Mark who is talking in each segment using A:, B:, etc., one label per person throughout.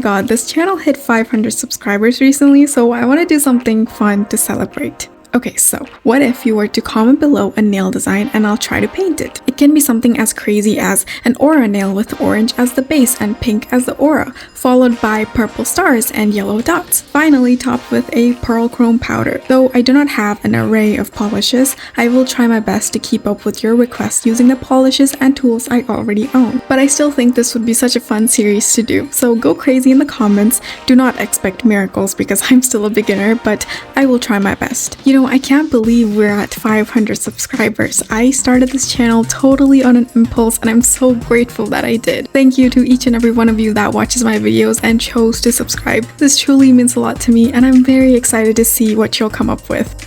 A: my god, this channel hit 500 subscribers recently, so I want to do something fun to celebrate. Okay, so what if you were to comment below a nail design and I'll try to paint it? It can be something as crazy as an aura nail with orange as the base and pink as the aura, followed by purple stars and yellow dots, finally topped with a pearl chrome powder. Though I do not have an array of polishes, I will try my best to keep up with your requests using the polishes and tools I already own. But I still think this would be such a fun series to do, so go crazy in the comments. Do not expect miracles because I'm still a beginner, but I will try my best. I can't believe we're at 500 subscribers. I started this channel totally on an impulse and I'm so grateful that I did. Thank you to each and every one of you that watches my videos and chose to subscribe. This truly means a lot to me and I'm very excited to see what you'll come up with.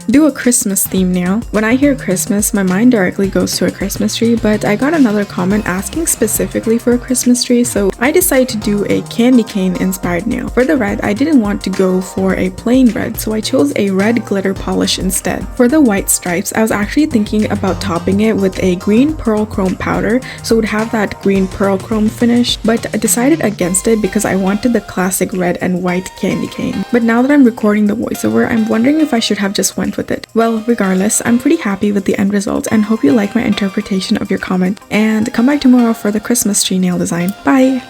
A: Do a Christmas theme nail. When I hear Christmas, my mind directly goes to a Christmas tree, but I got another comment asking specifically for a Christmas tree, so I decided to do a candy cane inspired nail. For the red, I didn't want to go for a plain red, so I chose a red glitter polish instead. For the white stripes, I was actually thinking about topping it with a green pearl chrome powder, so it would have that green pearl chrome finish, but I decided against it because I wanted the classic red and white candy cane. But now that I'm recording the voiceover, I'm wondering if I should have just went with it. Well, regardless, I'm pretty happy with the end result and hope you like my interpretation of your comment. And come back tomorrow for the Christmas tree nail design. Bye!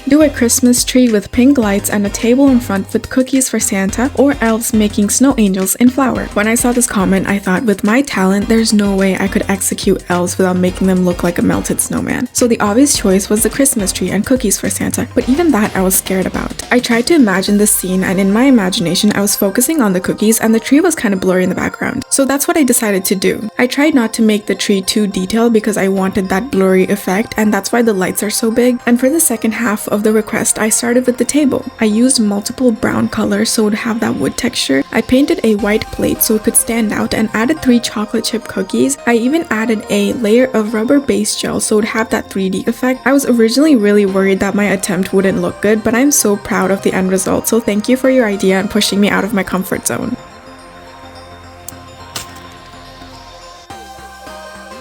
A: Do a Christmas tree with pink lights and a table in front with cookies for Santa, or elves making snow angels in flour. When I saw this comment, I thought with my talent, there's no way I could execute elves without making them look like a melted snowman. So the obvious choice was the Christmas tree and cookies for Santa, but even that I was scared about. I tried to imagine this scene and in my imagination, I was focusing on the cookies and the tree was kind of blurry in the background. So that's what I decided to do. I tried not to make the tree too detailed because I wanted that blurry effect, and that's why the lights are so big. And for the second half of the request, I started with the table. I used multiple brown colors so it would have that wood texture. I painted a white plate so it could stand out and added 3 chocolate chip cookies. I even added a layer of rubber base gel so it would have that 3D effect. I was originally really worried that my attempt wouldn't look good, but I'm so proud of the end result, so thank you for your idea and pushing me out of my comfort zone.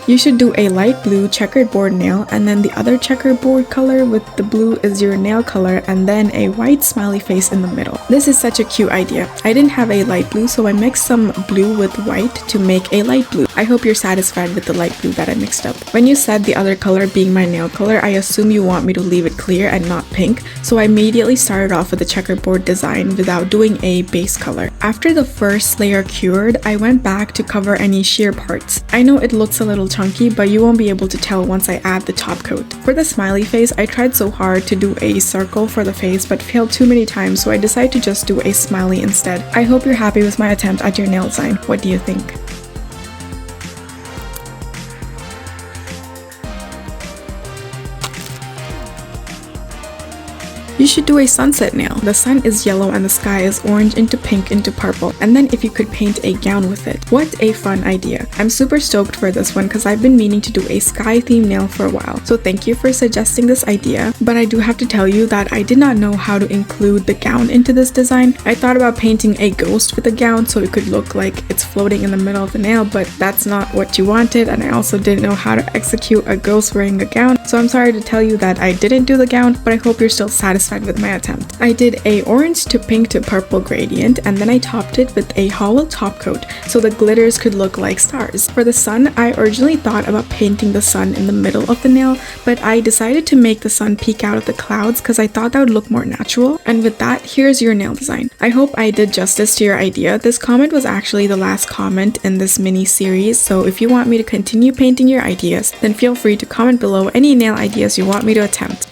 A: You should do a light blue checkered board nail, and then the other checkered board color with the blue is your nail color, and then a white smiley face in the middle. This is such a cute idea. I didn't have a light blue, so I mixed some blue with white to make a light blue. I hope you're satisfied with the light blue that I mixed up. When you said the other color being my nail color, I assume you want me to leave it clear and not pink, so I immediately started off with a checkerboard design without doing a base color. After the first layer cured, I went back to cover any sheer parts. I know it looks a little chunky, but you won't be able to tell once I add the top coat. For the smiley face, I tried so hard to do a circle for the face but failed too many times, so I decided to just do a smiley instead. I hope you're happy with my attempt at your nail design. What do you think? You should do a sunset nail. The sun is yellow and the sky is orange into pink into purple, and then if you could paint a gown with it. What a fun idea. I'm super stoked for this one because I've been meaning to do a sky themed nail for a while, so thank you for suggesting this idea, but I do have to tell you that I did not know how to include the gown into this design. I thought about painting a ghost with a gown so it could look like it's floating in the middle of the nail, but that's not what you wanted, and I also didn't know how to execute a ghost wearing a gown, so I'm sorry to tell you that I didn't do the gown, but I hope you're still satisfied with my attempt. I did a orange to pink to purple gradient, and then I topped it with a hollow top coat so the glitters could look like stars. For the sun, I originally thought about painting the sun in the middle of the nail, but I decided to make the sun peek out of the clouds because I thought that would look more natural. And with that, here's your nail design. I hope I did justice to your idea. This comment was actually the last comment in this mini series, so if you want me to continue painting your ideas, then feel free to comment below any nail ideas you want me to attempt.